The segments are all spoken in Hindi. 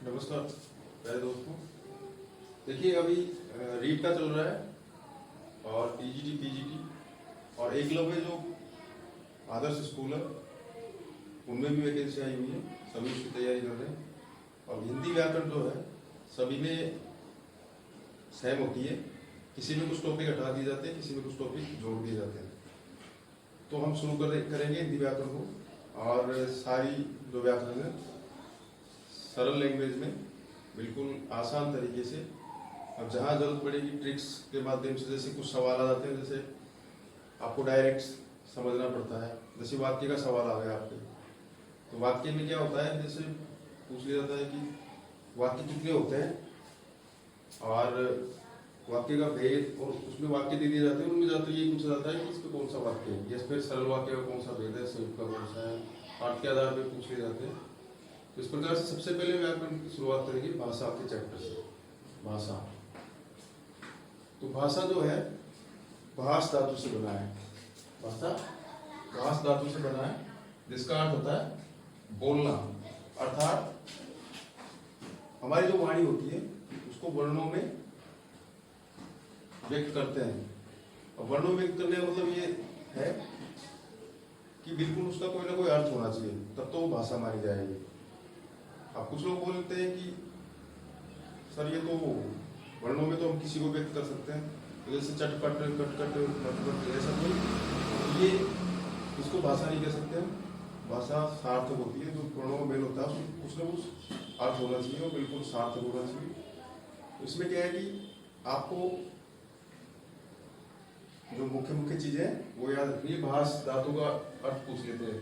नमस्कार प्यारे दोस्तों। देखिए अभी रीट का चल रहा है और टीजीटी पीजीटी और एकलव्य जो आदर्श स्कूल है उनमें भी वैकेंसी आई हुई है, सभी उसकी तैयारी कर रहे हैं। और हिंदी व्याकरण जो है सभी में सेम होती है, किसी में कुछ टॉपिक हटा दिए जाते हैं, किसी में कुछ टॉपिक जोड़ दिए जाते हैं। तो हम शुरू करेंगे हिंदी व्याकरण को। और सारी जो व्याकरण है सरल लैंग्वेज में बिल्कुल आसान तरीके से। अब जहाँ जरूरत पड़ेगी ट्रिक्स के माध्यम से, जैसे कुछ सवाल आ जाते हैं, जैसे आपको डायरेक्ट समझना पड़ता है। जैसे वाक्य का सवाल आ गया आपके, तो वाक्य में क्या होता है, जैसे पूछ लिया जाता है कि वाक्य कितने होते हैं और वाक्य का भेद, और उसमें वाक्य दे दिए जाते हैं, उनमें जाते ये पूछा जाता है कि इसमें कौन सा वाक्य है, या फिर सरल वाक्य का कौन सा भेद है, संयुक्त का कौन सा है, पाठ के आधार पर पूछ लिए जाते हैं। तो इस प्रकार से सबसे पहले व्याकरण की शुरुआत करेंगे भाषा के चैप्टर से। भाषा, तो भाषा जो है भाष धातु से बना है। भाषा भाष धातु से बना है, जिसका अर्थ होता है बोलना। अर्थात हमारी जो वाणी होती है उसको वर्णों में व्यक्त करते हैं। और वर्णों में व्यक्त करने का मतलब ये है कि बिल्कुल उसका कोई ना कोई अर्थ होना चाहिए, तब तो वो भाषा मानी जाएगी। अब कुछ लोग बोलते हैं कि सर ये तो वर्णों में तो हम किसी को व्यक्त कर सकते हैं, जैसे चटपट कटकट मटपट ऐसा कोई, ये इसको भाषा नहीं कह सकते हम। भाषा सार्थक होती है, जो वर्णों में मेल होता है उसमें कुछ ना कुछ अर्थ होना चाहिए और बिल्कुल सार्थक होना चाहिए। इसमें क्या है कि आपको जो मुख्य मुख्य चीजें हैं वो याद रखिए। भाष धातु का अर्थ पूछ लेते हैं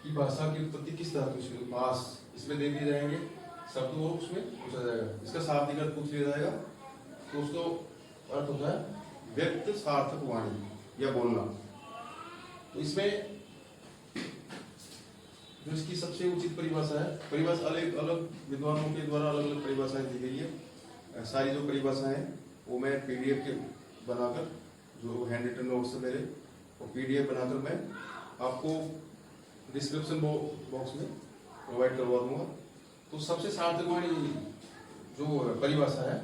कि भाषा की उत्पत्ति किस धातु से, भाष इसमें दे दिए जाएंगे शब्द, वो उसमें पूछा जाएगा। इसका शाब्दिक अर्थ पूछ लिया जाएगा, तो उसको अर्थ होता है व्यक्त सार्थक वाणी या बोलना। तो इसमें जो इसकी सबसे उचित परिभाषा है, परिभाषा अलग अलग विद्वानों के द्वारा अलग अलग परिभाषाएं दी गई है। सारी जो परिभाषाएं वो मैं पीडीएफ के बनाकर, जो हैंड रिटन नोट्स है मेरे, वो पीडीएफ बनाकर मैं आपको डिस्क्रिप्शन बॉक्स में प्रोवाइड करवा दूंगा। तो सबसे सार्थक वाणी जो परिभाषा है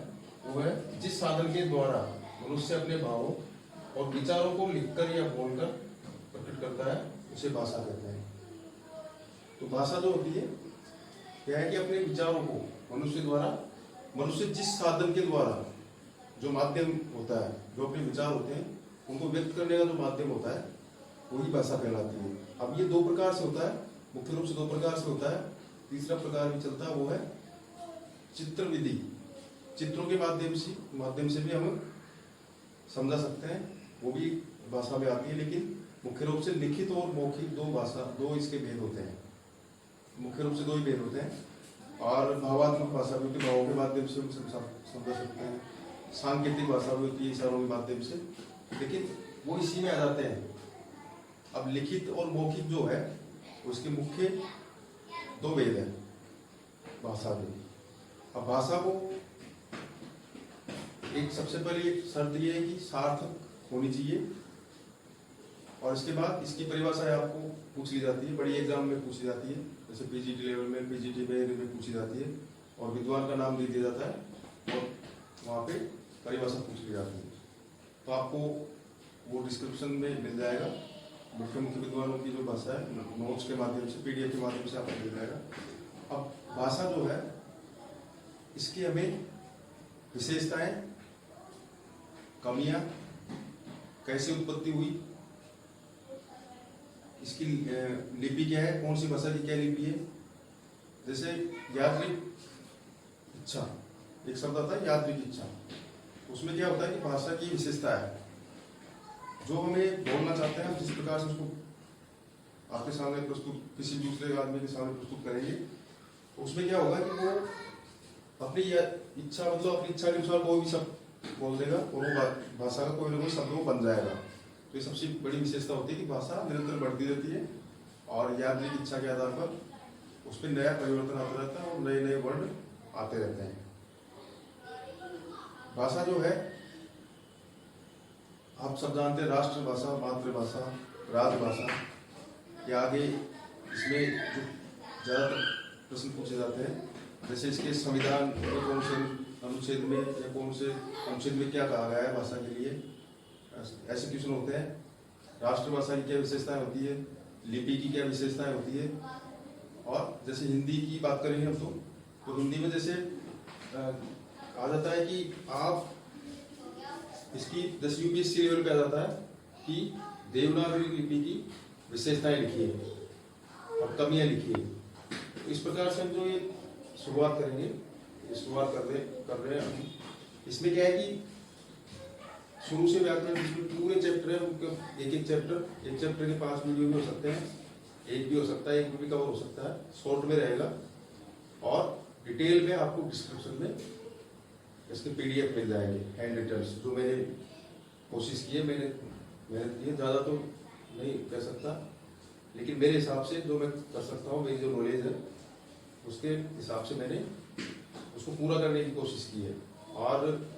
वो है जिस साधन के द्वारा मनुष्य अपने भावों और विचारों को लिखकर या बोलकर प्रकट करता है, उसे भाषा कहते हैं। तो भाषा जो होती है क्या है कि अपने विचारों को मनुष्य द्वारा, मनुष्य जिस साधन के द्वारा, जो माध्यम होता है, जो अपने विचार होते हैं उनको व्यक्त करने का जो माध्यम होता है वही भाषा कहलाती है। अब ये दो प्रकार से होता है, मुख्य रूप से दो प्रकार से होता है। तीसरा प्रकार भी चलता है, वो है चित्र विधि। चित्रों के माध्यम से भी हम समझा सकते हैं, वो भी भाषा में आती है। लेकिन मुख्य रूप से लिखित और मौखिक दो इसके भेद होते हैं। मुख्य रूप से दो ही भेद होते हैं। और भावात्मक भाषा भी होती है, भावों के माध्यम से हम समझा सकते हैं। सांकेतिक भाषा भी होती है इशारों के माध्यम से, लेकिन वो इसी में आ जाते हैं। अब लिखित और मौखिक जो है उसके मुख्य दो भेद है भाषा में। अब भाषा को एक सबसे पहले एक शर्त ये है कि सार्थक होनी चाहिए, और इसके बाद इसकी परिभाषा आपको पूछ ली जाती है, बड़ी एग्जाम में पूछी जाती है, जैसे पीजीटी लेवल में, पीजीटी में पूछी जाती है, और विद्वान का नाम दे दिया जाता है और वहाँ पे परिभाषा पूछ ली जाती है। तो आपको वो डिस्क्रिप्शन में मिल जाएगा, मुख्य मुख्य विद्वानों की जो भाषा है नोट्स के माध्यम से, पीडीएफ के माध्यम से आपको मिल जाएगा। अब भाषा जो है इसकी हमें विशेषताएं, कमियां, कैसे उत्पत्ति हुई, इसकी लिपि क्या है, कौन सी भाषा की क्या लिपि है। जैसे यात्रिक इच्छा, एक शब्द आता है यात्रिक इच्छा, उसमें क्या होता है कि भाषा की विशेषता है, जो हमें बोलना चाहते हैं हम जिस प्रकार से उसको आपके सामने प्रस्तुत, किसी दूसरे आदमी के सामने प्रस्तुत करेंगे, उसमें क्या होगा कि वो अपनी इच्छा, मतलब अपनी इच्छा के अनुसार कोई भी शब्द बोल देगा और वो भाषा का कोई ना कोई शब्द वो बन जाएगा। तो ये सबसे बड़ी विशेषता होती है कि भाषा निरंतर बढ़ती रहती है और यात्रिक इच्छा के आधार पर उस पर नया परिवर्तन आता रहता है और नए नए वर्ड आते रहते हैं। भाषा जो है आप सब जानते हैं, राष्ट्रभाषा, मातृभाषा, राजभाषा के आगे इसमें जो ज़्यादातर प्रश्न पूछे जाते हैं जैसे इसके संविधान में कौन से अनुच्छेद में या कौन से अनुच्छेद में क्या कहा गया है भाषा के लिए, ऐसे क्वेश्चन होते हैं। राष्ट्रभाषा की क्या विशेषताएं होती है, लिपि की क्या विशेषताएं होती है। और जैसे हिंदी की बात करेंगे हम तो हिंदी में जैसे कहा जाता है कि आप इसकी जैसे यूपीएससी लेवल पे आ जाता है कि देवनागरी लिपि की विशेषताएं लिखिए और कमियां लिखिए। तो इस प्रकार से हम जो ये शुरुआत करेंगे, ये शुरुआत कर रहे हैं हम। इसमें क्या है कि शुरू से व्याकरण जिसमें पूरे चैप्टर है उनके एक चैप्टर के 5 वीडियो भी हो सकते हैं, एक भी हो सकता है, एक भी कवर हो सकता है, शॉर्ट में रहेगा। और डिटेल में आपको डिस्क्रिप्शन में इसके पीडीएफ मिल जाएंगे, हैंड रिटन्स, जो मैंने कोशिश की है, मैंने मेहनत की है। ज़्यादा तो नहीं कह सकता, लेकिन मेरे हिसाब से जो मैं कर सकता हूँ, मेरी जो नॉलेज है उसके हिसाब से मैंने उसको पूरा करने की कोशिश की है। और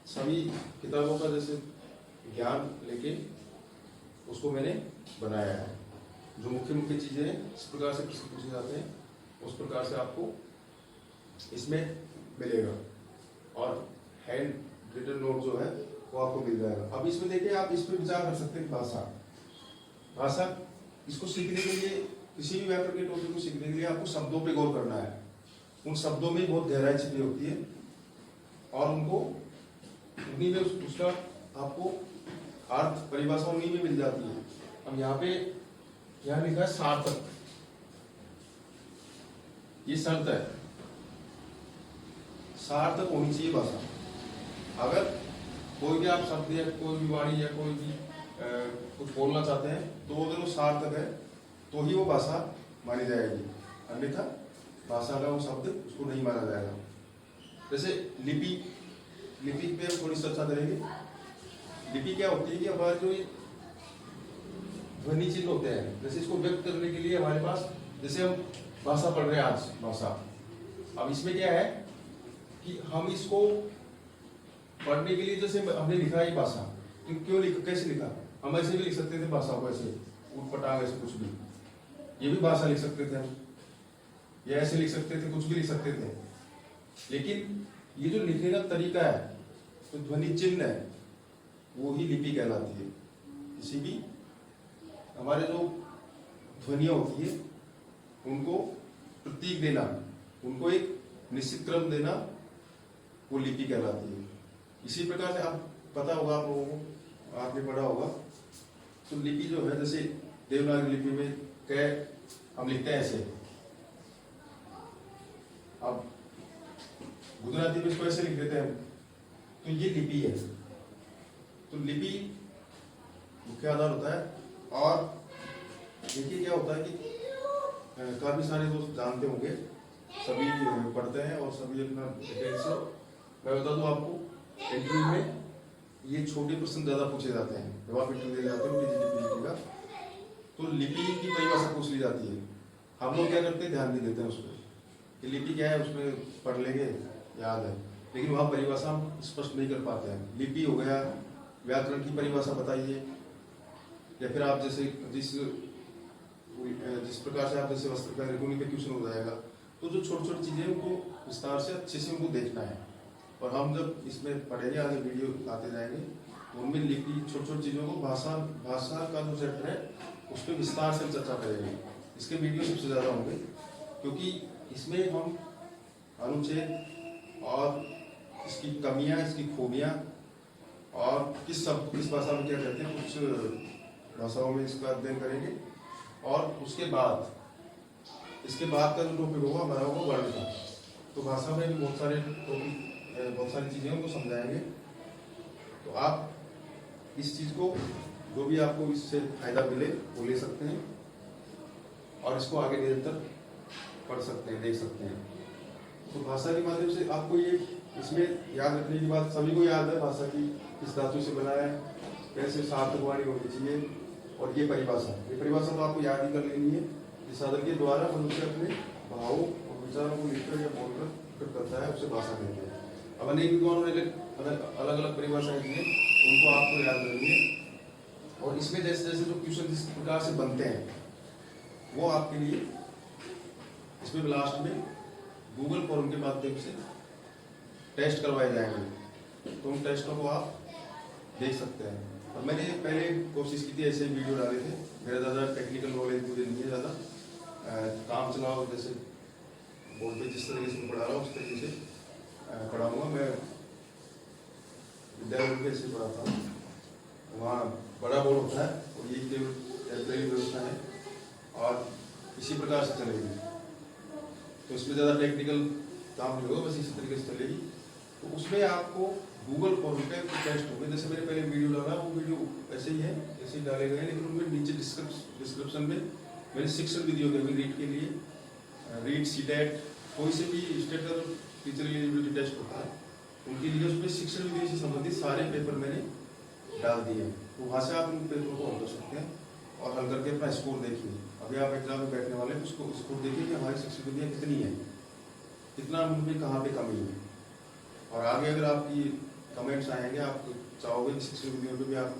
सभी किताबों का जैसे ज्ञान लेके उसको मैंने बनाया है। जो मुख्य चीज़ें हैं इस प्रकार से प्रश्न पूछे जाते हैं, उस प्रकार से आपको इसमें मिलेगा। और हैंड रिटन नोट जो है वो आपको मिल जाएगा। अब इसमें देखिए, आप इस पर विचार कर सकते हैं। भाषा इसको सीखने के लिए, किसी भी व्याकरण के टॉपिक को सीखने के लिए आपको शब्दों पे गौर करना है। उन शब्दों में बहुत गहराई छिपी होती है और उनको उन्हीं में उसका आपको अर्थ परिभाषा उन्हीं में मिल जाती है। अब यहाँ लिखा है सार्थक, ये शर्त है, सार्थक होनी चाहिए भाषा। अगर कोई भी आप शब्द या कोई भी वाणी या कोई भी कुछ बोलना चाहते हैं तो अगर वो सार्थक है तो ही वो भाषा मानी जाएगी, अन्यथा भाषा का वो शब्द उसको नहीं माना जाएगा। जैसे लिपि पे थोड़ी चर्चा करेंगे। लिपि क्या होती है कि हमारे जो ध्वनि चिन्ह होते हैं, जैसे इसको व्यक्त करने के लिए हमारे पास, जैसे हम भाषा पढ़ रहे हैं आज भाषा, अब इसमें क्या है कि हम इसको पढ़ने के लिए जैसे हमने लिखा है भाषा, तो कैसे लिखा, हम ऐसे भी लिख सकते थे भाषा को, ऐसे उठपटांग ऐसे कुछ भी, ये भी भाषा लिख सकते थे हम, या ऐसे लिख सकते थे, कुछ भी लिख सकते थे। लेकिन ये जो लिखने का तरीका है, तो ध्वनि चिन्ह है, वो ही लिपि कहलाती है। किसी भी हमारे जो ध्वनियां होती है उनको प्रतीक देना, उनको एक निश्चित क्रम देना, वो लिपि कहलाती है। इसी प्रकार से आप पता होगा, आप लोगों को आपने पढ़ा होगा, तो लिपि जो है, जैसे देवनागरी लिपि में हम लिखते हैं ऐसे, अब गुजराती में इसको ऐसे लिख देते हैं, तो ये लिपि है। तो लिपि मुख्य आधार होता है। और देखिए क्या होता है कि काफी सारे दोस्त जानते होंगे, सभी पढ़ते हैं और सभी अपना डिटेल से, मैं बता दूं आपको, इंटरव्यू में ये छोटे प्रश्न ज्यादा पूछे जाते हैं जब आप इंटरव्यू दे जाते हो का, तो लिपि की परिभाषा पूछ ली जाती है। हम लोग क्या करते हैं, ध्यान नहीं देते हैं उस पर कि लिपि क्या है, उसमें पढ़ लेंगे, याद है, लेकिन वहाँ परिभाषा हम स्पष्ट नहीं कर पाते हैं। लिपि हो गया, व्याकरण की परिभाषा बताइए, या फिर आप जैसे जिस प्रकार से आप जैसे वस्त्र पहन रहे पे क्वेश्चन हो जाएगा। तो जो छोटी छोटी चीजें उनको विस्तार से अच्छे से उनको देखना है। और हम जब इसमें पढ़ेंगे, आगे वीडियो आते जाएंगे, तो उनमें लिपि छोटी छोटी चीजों को भाषा का जो चैप्टर है उस पर विस्तार से चर्चा करेंगे। इसके वीडियो सबसे ज्यादा होंगे, क्योंकि इसमें हम अनुच्छेद और इसकी कमियां, इसकी खूबियां, और किस भाषा में क्या कहते हैं, कुछ भाषाओं में इसका अध्ययन करेंगे। और उसके बाद इसके बाद का जो टॉपिक होगा हमारा होगा वर्ण का। तो भाषा में भी बहुत सारे टॉपिक, बहुत सारी चीजें उनको समझाएंगे। तो आप इस चीज को, जो भी आपको इससे फायदा मिले वो ले सकते हैं और इसको आगे निरंतर पढ़ सकते हैं, देख सकते हैं। तो भाषा के माध्यम से आपको ये इसमें याद रखने की बात, सभी को याद है भाषा की किस धातु से बना है, कैसे सार्थक वाणी होनी चाहिए, और ये परिभाषा तो आपको याद ही कर लेनी है। इस साधन के द्वारा मनुष्य अपने भावों और विचारों को लिखकर या बोलकर प्रकट करता है, उसे भाषा कहते हैं। अब अनेक विद्वानों ने अलग अलग परिभाषाएं दी हैं, उनको आपको याद रखनी है। और इसमें जैसे जैसे जो क्वेश्चन जिस प्रकार से बनते हैं वो आपके लिए इसमें लास्ट में गूगल फॉर्म के माध्यम से टेस्ट करवाए जाएंगे, तो उन टेस्टों को आप देख सकते हैं। और मैंने पहले कोशिश की थी, ऐसे वीडियो डाले थे, मेरा ज़्यादा टेक्निकल नॉलेज मुझे नहीं है ज़्यादा, काम चलाओ जैसे बोर्ड पे जिस तरीके से पढ़ा रहा हूँ उस तरीके से पढ़ाऊँगा। मैं विद्यालय से पढ़ाता हूँ, वहाँ बड़ा बोर्ड होता है और ये केवल टेम्परेरी व्यवस्था है और इसी प्रकार से चलेगी, तो इसमें ज़्यादा टेक्निकल काम नहीं होगा, बस इसी तरीके से चलेगी। तो उसमें आपको गूगल फॉर्म पे टेस्ट होंगे, जैसे मैंने पहले वीडियो डाला वो वीडियो ऐसे ही है, ऐसे ही डाले गए हैं, लेकिन उनमें नीचे डिस्क्रिप्शन में मैंने शिक्षण वीडियो के रीड के लिए, रीड सीटेट, कोई से भी स्टेट का टीचर एलिजिबिलिटी टेस्ट होता है उनके लिए उसमें शिक्षण वीडियो से संबंधित सारे पेपर मैंने डाल दिए, तो वहाँ से आप उन पेपर को हल कर सकते हैं और हल करके अपना स्कोर देखिए। अभी आप एग्जाम में बैठने वाले हैं, उसको स्कोर देखिए कि हमारी शिक्षण विधियाँ कितनी है, कितना उनमें कहाँ पे कमी है। और आगे अगर आपकी कमेंट्स आएंगे, आप चाहोगे कि शिक्षण विधियों पे भी आप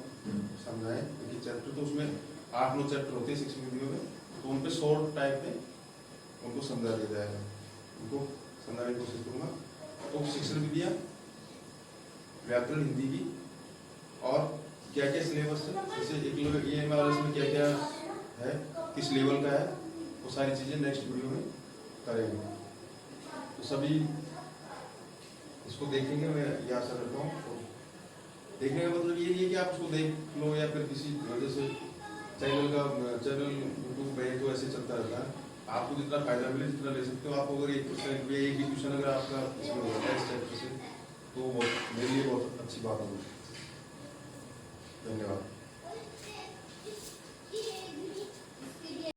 समझाएं, क्योंकि चैप्टर तो उसमें 8-9 चैप्टर होते हैं शिक्षण विधियों में, तो उन पर शॉर्ट टाइप में उनको समझा दिया जाएगा, उनको समझाने की कोशिश करूँगा। तो शिक्षण विधियाँ, व्याकरण हिंदी की, और क्या क्या सिलेबस है, जैसे एक लेवल EMRS में क्या क्या है, किस लेवल का है, वो सारी चीज़ें नेक्स्ट वीडियो में करेंगे। तो सभी इसको देखेंगे, मैं ये आशा करता हूँ। तो देखने का मतलब ये नहीं है कि आप उसको देख लो या फिर किसी जैसे चैनल यूट्यूब पे तो ऐसे चलता रहता है, आपको जितना फायदा मिले जितना ले सकते हो। आप अगर 1% या एक ट्यूशन अगर आपका इसमें होता है इस चैप्टर से, तो मेरे लिए बहुत अच्छी बात होगी। धन्यवाद।